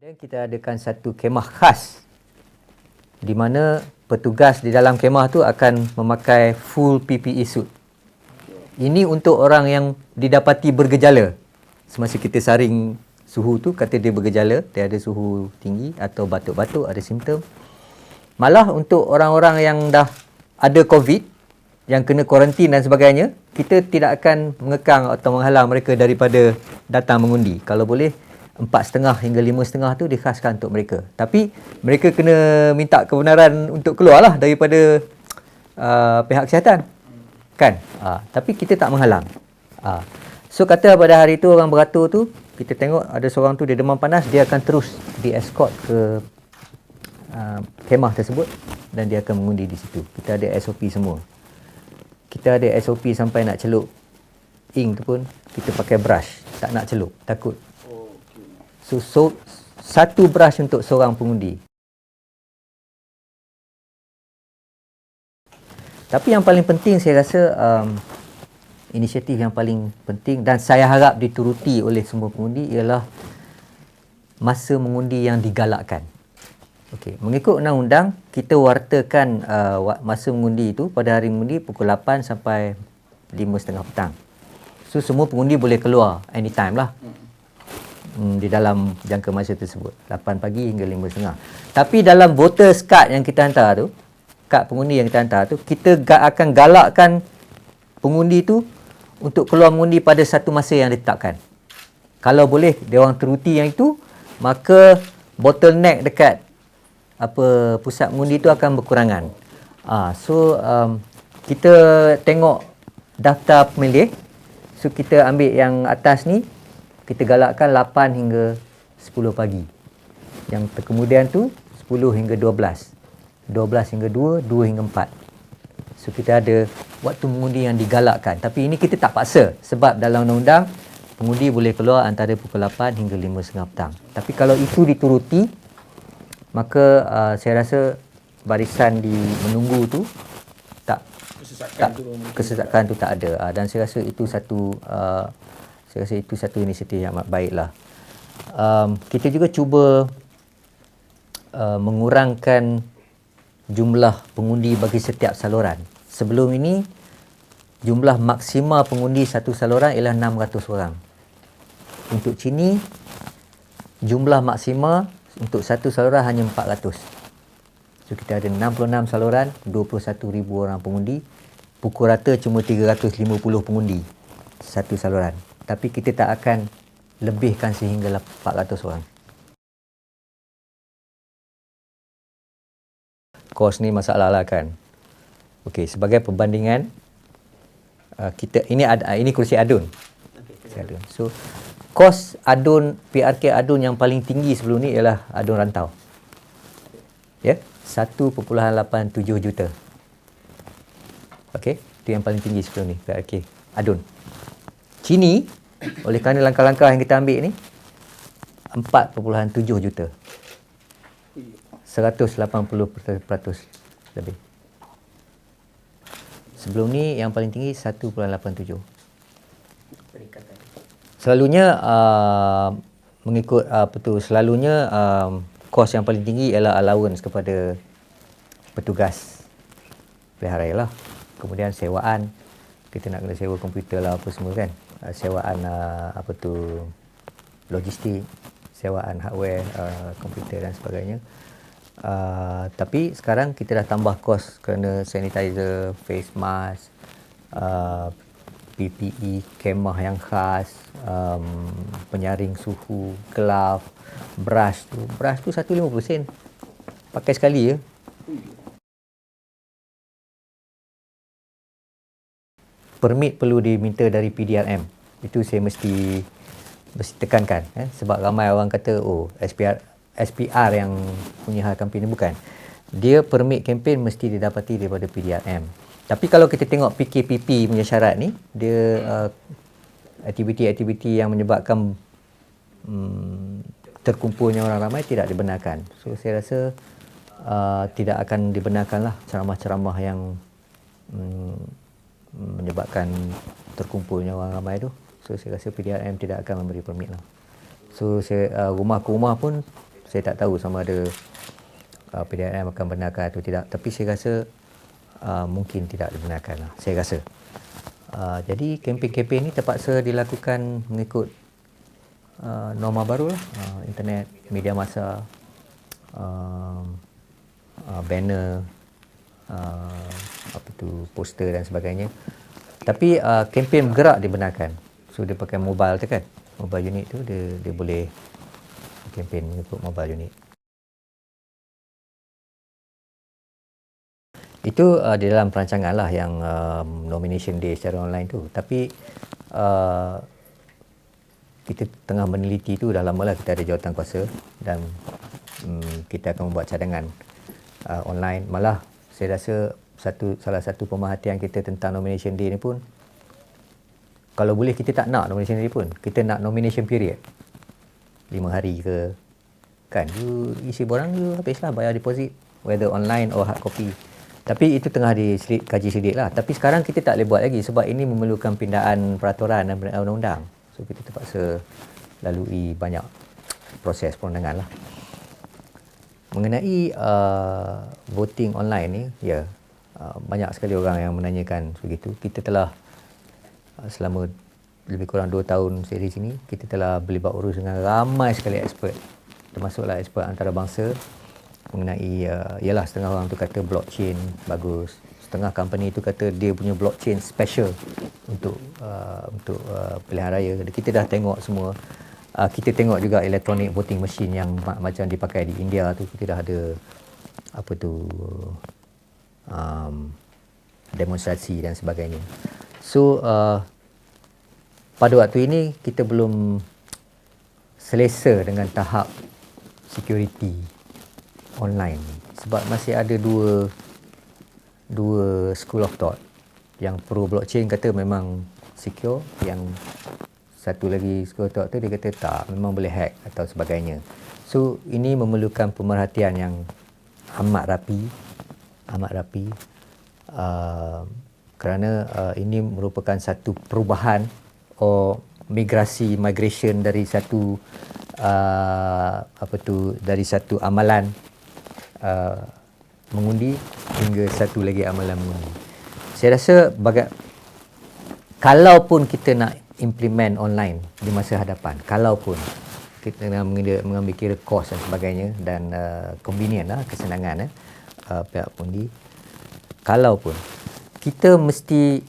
Dan kita adakan satu kemah khas di mana petugas di dalam kemah tu akan memakai full PPE suit. Ini untuk orang yang didapati bergejala. Semasa kita saring suhu tu, kata dia bergejala, dia ada suhu tinggi atau batuk-batuk, ada simptom. Malah untuk orang-orang yang dah ada COVID, yang kena kuarantin dan sebagainya, kita tidak akan mengekang atau menghalang mereka daripada datang mengundi. Kalau boleh, 4.5 hingga 5.5 tu dikhaskan untuk mereka. Tapi mereka kena minta kebenaran untuk keluarlah daripada pihak kesihatan. Kan? Tapi kita tak menghalang. So kata pada hari tu orang beratur tu, kita tengok ada seorang tu dia demam panas, dia akan terus di-escort ke kemah tersebut dan dia akan mengundi di situ. Kita ada SOP semua. Kita ada SOP sampai nak celup ink tu pun kita pakai brush, tak nak celup, takut. So satu brush untuk seorang pengundi. Tapi yang paling penting saya rasa inisiatif yang paling penting dan saya harap dituruti oleh semua pengundi ialah masa mengundi yang digalakkan. Okey, mengikut undang-undang kita wartakan masa mengundi itu pada hari mengundi pukul 8 sampai 5.30 petang. So semua pengundi boleh keluar anytime lah. Di dalam jangka masa tersebut 8 pagi hingga 5.30. Tapi dalam voters card yang kita hantar tu, kad pengundi yang kita hantar tu, kita akan galakkan pengundi tu untuk keluar mengundi pada satu masa yang ditetapkan. Kalau boleh dia orang teruti yang itu, maka bottleneck dekat pusat mengundi tu akan berkurangan. Kita tengok daftar pemilih. So kita ambil yang atas ni, kita galakkan 8 hingga 10 pagi. Yang kemudian tu 10 hingga 12. 12 hingga 2, 2 hingga 4. So kita ada waktu mengundi yang digalakkan. Tapi ini kita tak paksa sebab dalam undang-undang pengundi boleh keluar antara pukul 8 hingga 5.30 petang. Tapi kalau itu dituruti, maka saya rasa barisan di menunggu tu kesesakan tu tak ada. Dan saya rasa itu satu inisiatif yang amat baiklah. Kita juga cuba mengurangkan jumlah pengundi bagi setiap saluran. Sebelum ini jumlah maksima pengundi satu saluran ialah 600 orang. Untuk Chini jumlah maksima untuk satu saluran hanya 400. So kita ada 66 saluran, 21,000 orang pengundi. Pukul rata cuma 350 pengundi satu saluran. Tapi kita tak akan lebihkan sehingga 400 orang. Kos ni masalah lah kan. Okey, sebagai perbandingan kita ini kursi adun. So kos adun PRK adun yang paling tinggi sebelum ni ialah adun rantau. Ya, 1.87 juta. Okey, itu yang paling tinggi sebelum ni PRK adun. Chini, oleh kerana langkah-langkah yang kita ambil ni, 4.7 juta. 180% lebih. Sebelum ni yang paling tinggi 1.87. Selalunya mengikut selalunya kos yang paling tinggi ialah allowance kepada petugas peliharaan lah. Kemudian sewaan, kita nak kena sewa komputer lah apa semua kan. Sewaan logistik, sewaan hardware, komputer dan sebagainya. Tapi sekarang kita dah tambah kos kerana sanitizer, face mask, PPE, kemah yang khas, penyaring suhu, glove, brush tu 150 sen. Pakai sekali je. Permit perlu diminta dari PDRM. Itu saya mesti tekankan. Sebab ramai orang kata, SPR yang punya hal kempen ni bukan. Dia permit kempen mesti didapati daripada PDRM. Tapi kalau kita tengok PKPP punya syarat ni, dia aktiviti-aktiviti yang menyebabkan terkumpulnya orang ramai tidak dibenarkan. So saya rasa tidak akan dibenarkanlah ceramah-ceramah yang menyebabkan terkumpulnya orang ramai tu. So saya rasa PDRM tidak akan memberi permit lah. So rumah ke rumah pun Saya tak tahu sama ada PDRM akan benarkan atau tidak, tapi saya rasa mungkin tidak dibenarkan lah, saya rasa. Jadi kempen-kempen ini terpaksa dilakukan mengikut norma baru lah, internet, media massa, banner, poster dan sebagainya. Tapi kempen bergerak dibenarkan. So dia pakai mobile tu kan, mobile unit tu dia boleh kempen mengikut mobile unit. Itu di dalam perancangan lah yang nomination day secara online tu. Tapi kita tengah meneliti tu, dah lama lah kita ada jawatan kuasa dan kita akan membuat cadangan online. Malah saya rasa salah satu pemerhatian kita tentang nomination day ni pun, kalau boleh kita tak nak nomination day pun, kita nak nomination period 5 hari ke, kan, you isi borang, you habislah bayar deposit, whether online or hard copy. Tapi itu tengah dikaji sedikit lah. Tapi sekarang kita tak boleh buat lagi sebab ini memerlukan pindaan peraturan dan undang-undang. So kita terpaksa lalui banyak proses perundangan lah. Mengenai voting online ni, ya, banyak sekali orang yang menanyakan begitu. Kita telah selama lebih kurang 2 tahun saya di sini, kita telah berlibat urus dengan ramai sekali expert, termasuklah expert antarabangsa mengenai, ialah setengah orang tu kata blockchain bagus, setengah company tu kata dia punya blockchain special untuk pilihan raya. Kita dah tengok semua. Kita tengok juga electronic voting machine yang macam dipakai di India tu, kita dah ada demonstrasi dan sebagainya. So pada waktu ini kita belum selesa dengan tahap security online sebab masih ada dua school of thought. Yang pro blockchain kata memang secure, yang satu lagi school of thought tu dia kata tak, memang boleh hack atau sebagainya. So ini memerlukan pemerhatian yang amat rapi kerana ini merupakan satu perubahan migration dari satu dari satu amalan mengundi hingga satu lagi amalan mengundi. Saya rasa kalaupun kita nak implement online di masa hadapan, kalaupun kita nak mengambil kira kos dan sebagainya dan convenient lah, kesenangan pihak pengundi, kalaupun kita mesti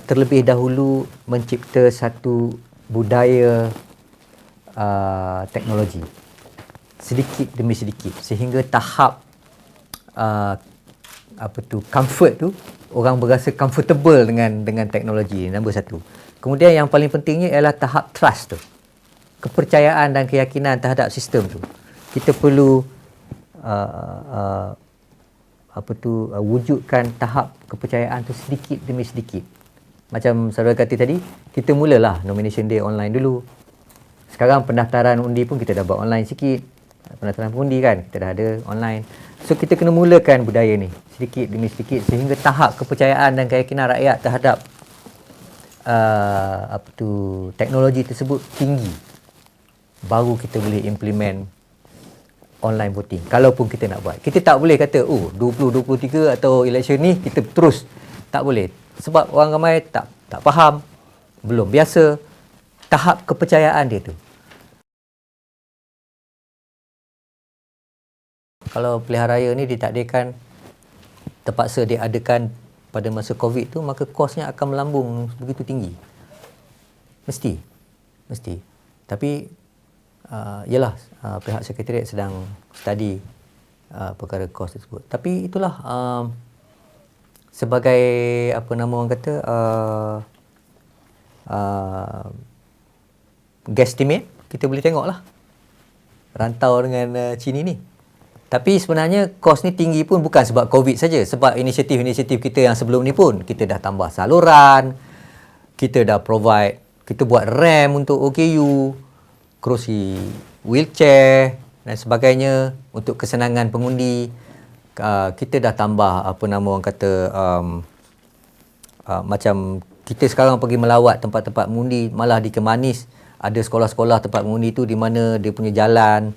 terlebih dahulu mencipta satu budaya teknologi sedikit demi sedikit sehingga tahap comfort tu, orang berasa comfortable dengan teknologi, nombor satu. Kemudian yang paling pentingnya ialah tahap trust tu, kepercayaan dan keyakinan terhadap sistem tu. Kita perlu wujudkan tahap kepercayaan tu sedikit demi sedikit. Macam saudara kata tadi, kita mulalah nomination day online dulu. Sekarang pendaftaran undi pun kita dah buat online sikit. Pendaftaran undi kan kita dah ada online. So kita kena mulakan budaya ni sedikit demi sedikit sehingga tahap kepercayaan dan keyakinan rakyat terhadap teknologi tersebut tinggi. Baru kita boleh implement online voting. Kalaupun kita nak buat, kita tak boleh kata 2023 atau election ni kita terus, tak boleh. Sebab orang ramai tak faham, belum biasa tahap kepercayaan dia tu. Kalau pilihan raya ni ditakdirkan terpaksa diadakan pada masa COVID tu, maka kosnya akan melambung begitu tinggi. Mesti. Tapi yalah, pihak sekretariat sedang study perkara kos tersebut. Tapi itulah sebagai orang kata guesstimate, kita boleh tengoklah rantau dengan China ni. Tapi sebenarnya kos ni tinggi pun bukan sebab COVID saja, sebab inisiatif-inisiatif kita yang sebelum ni pun kita dah tambah saluran, kita dah provide, kita buat ramp untuk OKU, kerusi wheelchair dan sebagainya untuk kesenangan pengundi. Kita dah tambah macam kita sekarang pergi melawat tempat-tempat mengundi, malah di Kemanis ada sekolah-sekolah tempat mengundi tu di mana dia punya jalan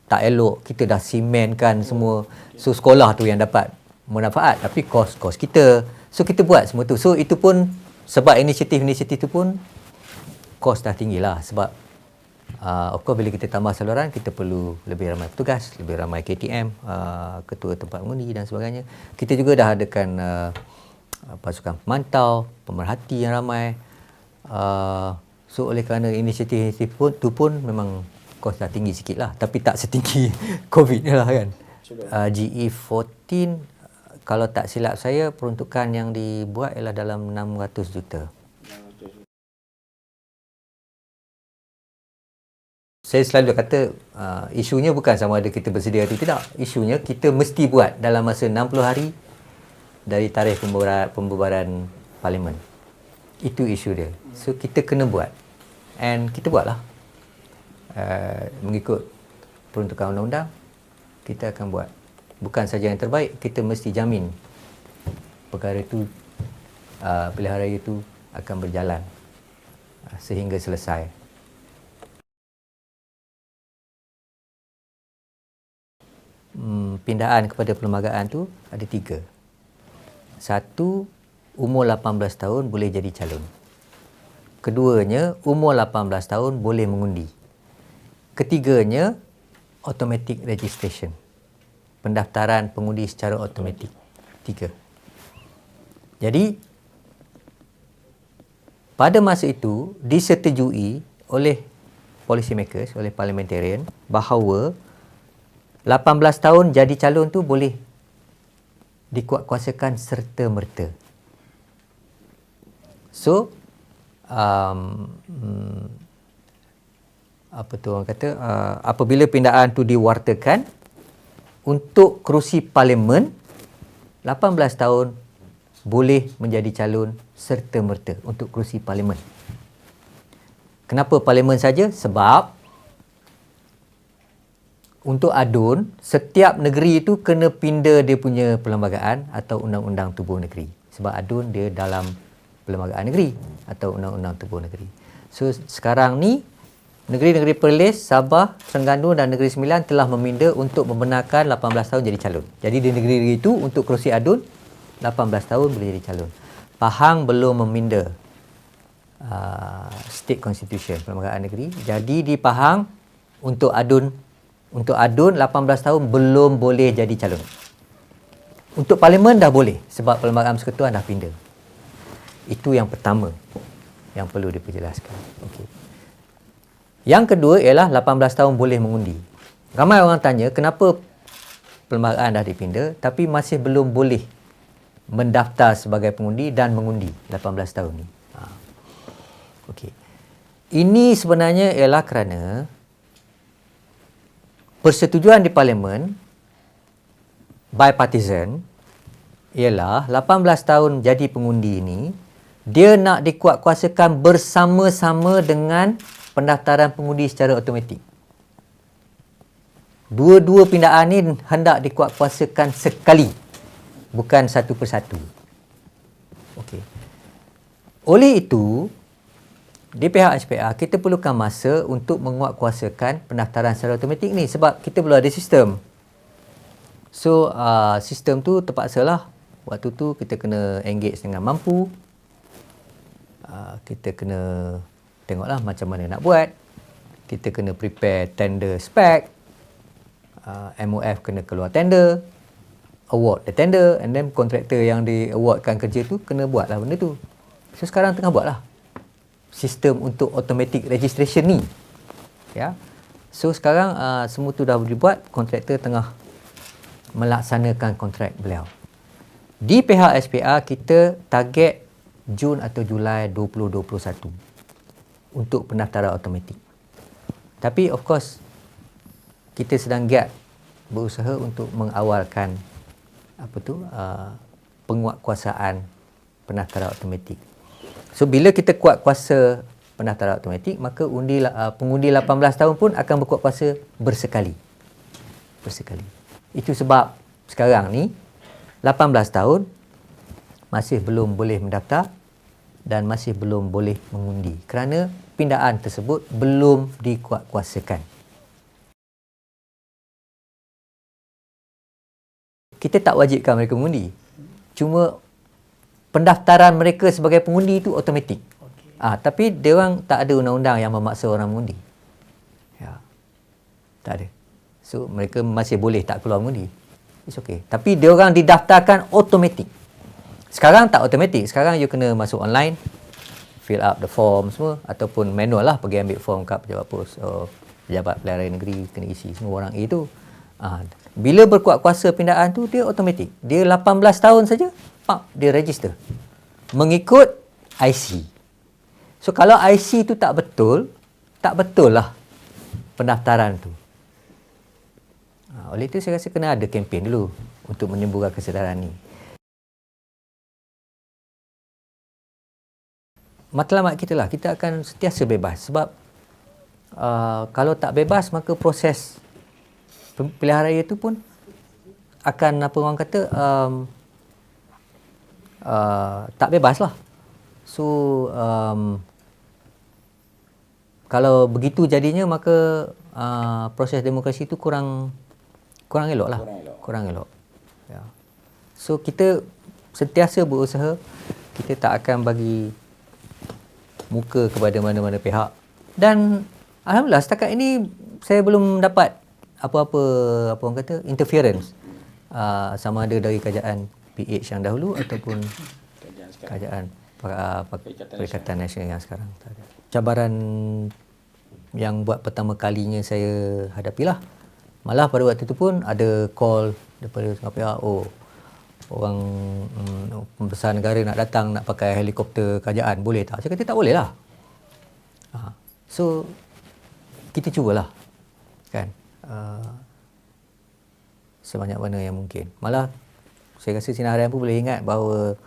tak elok, kita dah simenkan semua. So sekolah tu yang dapat manfaat, tapi kos kita. So kita buat semua tu. So itu pun sebab inisiatif tu pun kos dah tinggi lah. Sebab of course bila kita tambah saluran, kita perlu lebih ramai petugas, lebih ramai KTM, ketua tempat mengundi dan sebagainya. Kita juga dah adakan pasukan pemantau, pemerhati yang ramai. So oleh kerana inisiatif tu pun memang kos dah tinggi sikit lah, tapi tak setinggi COVID ni lah kan. GE14, kalau tak silap saya, peruntukan yang dibuat ialah dalam 600 juta. Saya selalu kata isunya bukan sama ada kita bersedia atau tidak. Isunya kita mesti buat dalam masa 60 hari dari tarikh pembubaran parlimen. Itu isu dia. So kita kena buat. And kita buatlah. Mengikut peruntukan undang-undang, kita akan buat. Bukan saja yang terbaik, kita mesti jamin perkara itu, pilihan raya itu akan berjalan sehingga selesai. Pindaan kepada perlembagaan tu ada 3. 1, umur 18 tahun boleh jadi calon. Keduanya, umur 18 tahun boleh mengundi. Ketiganya, automatic registration. Pendaftaran pengundi secara automatik. 3. Jadi, pada masa itu disetujui oleh policy makers, oleh parliamentarian, bahawa 18 tahun jadi calon tu boleh dikuatkuasakan serta-merta. So, apa tu orang kata, apabila pindaan tu diwartakan untuk kerusi parlimen, 18 tahun boleh menjadi calon serta-merta untuk kerusi parlimen. Kenapa parlimen saja? Sebab untuk adun, setiap negeri itu kena pinda dia punya perlembagaan atau undang-undang tubuh negeri. Sebab adun dia dalam perlembagaan negeri atau undang-undang tubuh negeri. So sekarang ni negeri-negeri Perlis, Sabah, Terengganu dan Negeri Sembilan telah meminda untuk membenarkan 18 tahun jadi calon. Jadi di negeri-negeri itu untuk kerusi adun 18 tahun boleh jadi calon. Pahang belum meminda state constitution perlembagaan negeri. Jadi di Pahang untuk adun 18 tahun belum boleh jadi calon. Untuk parlimen dah boleh sebab perlembagaan persekutuan dah pindah. Itu yang pertama yang perlu diperjelaskan. Okey. Yang kedua ialah 18 tahun boleh mengundi. Ramai orang tanya kenapa perlembagaan dah dipindah tapi masih belum boleh mendaftar sebagai pengundi dan mengundi 18 tahun ni. Okey. Ini sebenarnya ialah kerana persetujuan di parlimen bipartisan ialah 18 tahun jadi pengundi ini dia nak dikuatkuasakan bersama-sama dengan pendaftaran pengundi secara automatik. Dua-dua pindaan ni hendak dikuatkuasakan sekali, bukan satu persatu. Okey. Oleh itu, di pihak SPA, kita perlukan masa untuk menguatkuasakan pendaftaran secara automatik ni sebab kita belum ada sistem. So, sistem tu terpaksalah waktu tu kita kena engage dengan mampu. Kita kena tengoklah macam mana nak buat. Kita kena prepare tender spec. MOF kena keluar tender. Award the tender and then kontraktor yang di-awardkan kerja tu kena buatlah benda tu. So, sekarang tengah buatlah sistem untuk automatic registration ni. Ya. So sekarang semua tu dah dibuat, kontraktor tengah melaksanakan kontrak beliau. Di pihak SPA kita target Jun atau Julai 2021 untuk pendaftaran automatik. Tapi of course kita sedang giat berusaha untuk mengawalkan penguatkuasaan pendaftaran automatik. So, bila kita kuat kuasa pendaftaran automatik, maka pengundi 18 tahun pun akan berkuat kuasa bersekali. Itu sebab sekarang ni 18 tahun masih belum boleh mendaftar dan masih belum boleh mengundi kerana pindaan tersebut belum dikuatkuasakan. kita tak wajibkan mereka mengundi. Cuma pendaftaran mereka sebagai pengundi itu automatik. Tapi dia orang tak ada undang-undang yang memaksa orang mengundi. Ya. Tak ada. So mereka masih boleh tak keluar mengundi. It's okay. Tapi dia orang didaftarkan automatik. Sekarang tak automatik. Sekarang you kena masuk online, fill up the form semua, ataupun manual lah, pergi ambil form kat pejabat pos, pejabat pilihan raya negeri, kena isi semua orang A tu. Bila berkuat kuasa pindaan tu, dia automatik. Dia 18 tahun saja, dia register mengikut IC. So kalau IC tu tak betul lah pendaftaran tu. Oleh itu saya rasa kena ada kempen dulu untuk menyembuhkan kesedaran ni. Matlamat kita lah, kita akan sentiasa bebas. Sebab kalau tak bebas, maka proses pilihan raya tu pun akan, apa orang kata, tak bebas lah. So kalau begitu jadinya, maka proses demokrasi tu kurang elok lah. Kurang elok. Ya. So kita sentiasa berusaha, kita tak akan bagi muka kepada mana-mana pihak. Dan alhamdulillah setakat ini saya belum dapat apa-apa orang kata interference, sama ada dari kerajaan PH yang dahulu ataupun kerajaan Perikatan Nasional yang sekarang. Cabaran yang buat pertama kalinya saya hadapilah, malah pada waktu itu pun ada call daripada setengah pihak, orang pembesar negara nak datang, nak pakai helikopter kerajaan, boleh tak? Saya kata tak boleh lah. So kita cubalah, kan, sebanyak mana yang mungkin. Malah saya rasa Sinar Harian pun boleh ingat bahawa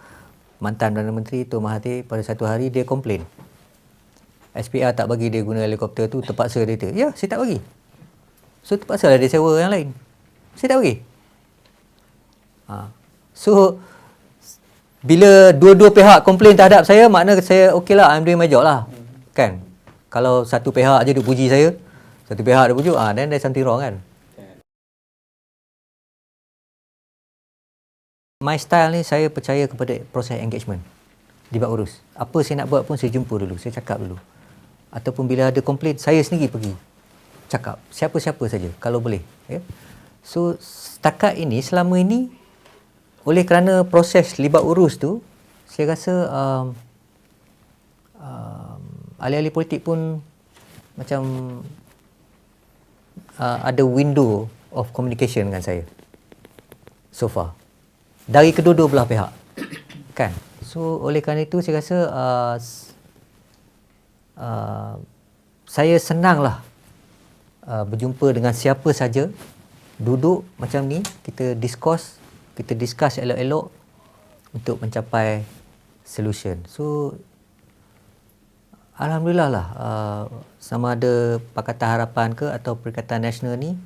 mantan Perdana Menteri Tun Mahathir pada satu hari dia komplain, SPR tak bagi dia guna helikopter tu, terpaksa dia kata, ya saya tak bagi. So terpaksa lah dia sewa yang lain. Saya tak bagi. So bila dua-dua pihak komplain terhadap saya, makna saya okey lah, I'm doing my job lah. Kan? Kalau satu pihak aja duk puji saya, satu pihak duk puji, then there's something wrong kan? My style ni, saya percaya kepada proses engagement. Libat urus. Apa saya nak buat pun saya jumpa dulu, saya cakap dulu. Ataupun bila ada komplain, saya sendiri pergi cakap. Siapa-siapa saja kalau boleh. Ya? So setakat ini, selama ini, oleh kerana proses libat urus tu, saya rasa ahli-ahli politik pun macam ada window of communication dengan saya so far, dari kedua-dua belah pihak, kan. So oleh kerana itu saya rasa saya senanglah berjumpa dengan siapa saja, duduk macam ni, kita discuss elok-elok untuk mencapai solution. So alhamdulillah lah, sama ada Pakatan Harapan ke atau Perikatan Nasional ni,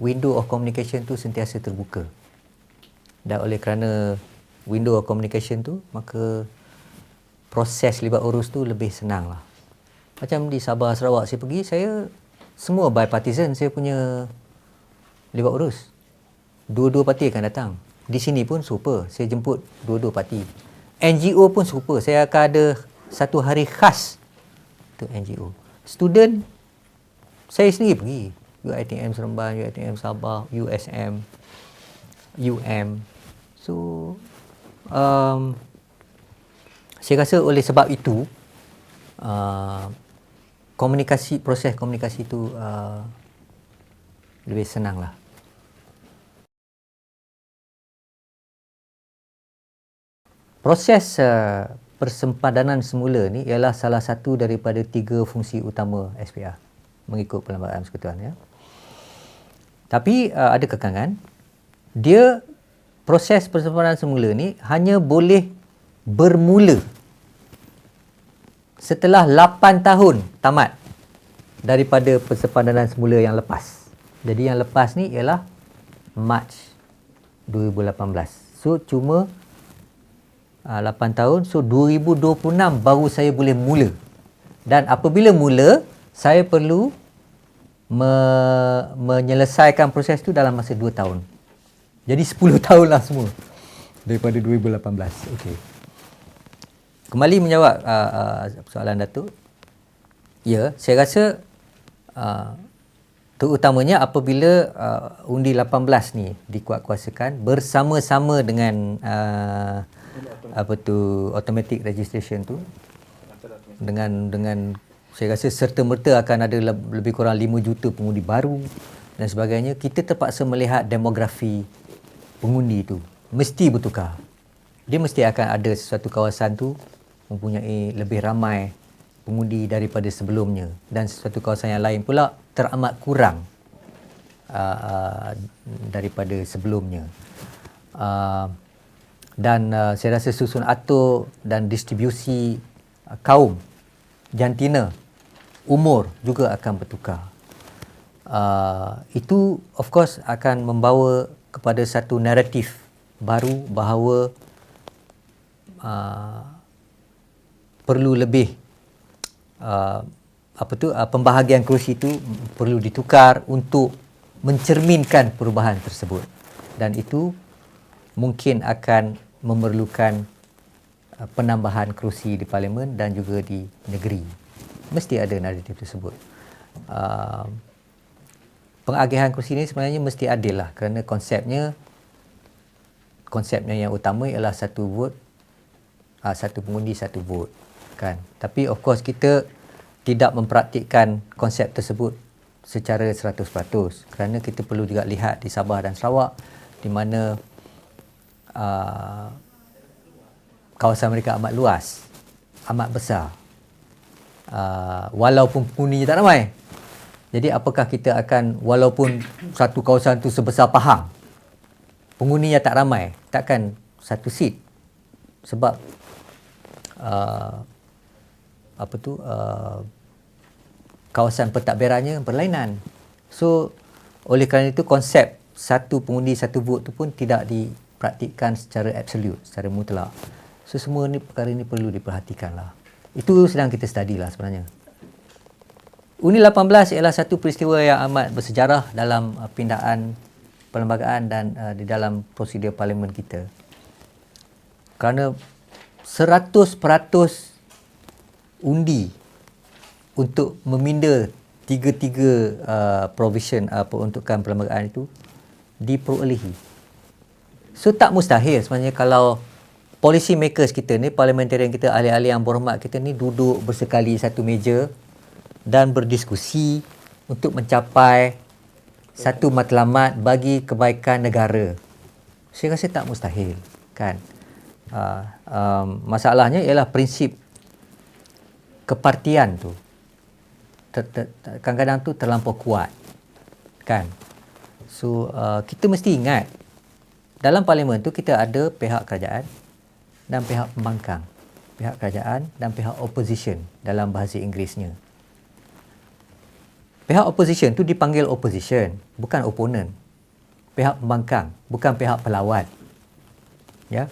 window of communication tu sentiasa terbuka. Dan oleh kerana window of communication tu, maka proses libat urus tu lebih senang lah. Macam di Sabah, Sarawak saya pergi, saya semua bipartisan saya punya libat urus. Dua-dua parti akan datang. Di sini pun super, saya jemput dua-dua parti. NGO pun super, saya akan ada satu hari khas untuk NGO. Student, saya sendiri pergi. UiTM Seremban, UiTM Sabah, USM, So saya rasa oleh sebab itu, proses komunikasi itu lebih senang lah. Proses persempadanan semula ni ialah salah satu daripada 3 fungsi utama SPR mengikut Perlembagaan Persekutuan, ya. Tapi ada kekangan. Dia, proses persempadanan semula ni hanya boleh bermula setelah 8 tahun tamat daripada persempadanan semula yang lepas. Jadi yang lepas ni ialah Mac 2018. So cuma 8 tahun. So 2026 baru saya boleh mula. Dan apabila mula, saya perlu menyelesaikan proses tu dalam masa 2 tahun. Jadi 10 tahun lah semua daripada 2018. Okey. Kembali menjawab soalan Datuk. Ya, saya rasa terutamanya apabila undi 18 ni dikuatkuasakan bersama-sama dengan automatic registration tu, dengan saya rasa serta-merta akan ada lebih kurang 5 juta pengundi baru dan sebagainya, kita terpaksa melihat demografi pengundi tu mesti bertukar. Dia mesti akan ada sesuatu kawasan tu mempunyai lebih ramai pengundi daripada sebelumnya dan sesuatu kawasan yang lain pula teramat kurang daripada sebelumnya. Dan saya rasa susun atur dan distribusi kaum, jantina, umur juga akan bertukar. Itu of course akan membawa kepada satu naratif baru bahawa perlu lebih pembahagian kerusi itu perlu ditukar untuk mencerminkan perubahan tersebut, dan itu mungkin akan memerlukan penambahan kerusi di parlimen dan juga di negeri. Mesti ada naratif tersebut. Pengagihan kerusi ini sebenarnya mesti adil lah, kerana konsepnya yang utama ialah satu vote, satu pengundi satu vote kan. Tapi of course kita tidak mempraktikkan konsep tersebut secara 100%, kerana kita perlu juga lihat di Sabah dan Sarawak di mana kawasan mereka amat luas, amat besar, walaupun pengundinya tak ramai. Jadi apakah kita akan, walaupun satu kawasan tu sebesar Pahang, penghuninya tak ramai, takkan satu seat, sebab kawasan pentadbirannya berlainan. So oleh kerana itu konsep satu pengundi satu vote tu pun tidak dipraktikkan secara absolut, secara mutlak. So semua ni, perkara ni perlu diperhatikan lah. Itu sedang kita study lah sebenarnya. Undi 18 ialah satu peristiwa yang amat bersejarah dalam pindaan perlembagaan dan di dalam prosedur parlimen kita. Kerana 100% undi untuk meminda tiga-tiga provision peruntukan perlembagaan itu diperolehi. So tak mustahil sebenarnya kalau policy makers kita ni, parliamentarian kita, ahli-ahli yang berhormat kita ni duduk bersekali satu meja dan berdiskusi untuk mencapai satu matlamat bagi kebaikan negara. Saya rasa tak mustahil kan. Masalahnya ialah prinsip kepartian tu kadang-kadang tu terlampau kuat kan. So kita mesti ingat dalam parlimen tu kita ada pihak kerajaan dan pihak pembangkang, pihak kerajaan dan pihak opposition dalam bahasa Inggerisnya. Pihak opposition tu dipanggil opposition, bukan opponent. Pihak pembangkang, bukan pihak pelawat. Ya.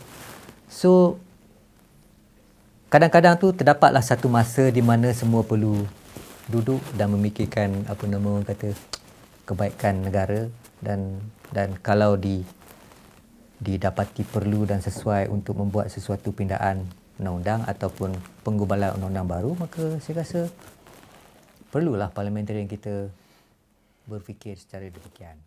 So kadang-kadang tu terdapatlah satu masa di mana semua perlu duduk dan memikirkan kebaikan negara, dan kalau didapati perlu dan sesuai untuk membuat sesuatu pindaan undang-undang ataupun penggubalan undang-undang baru, maka saya rasa perlulah parliamentarian kita berfikir secara demikian.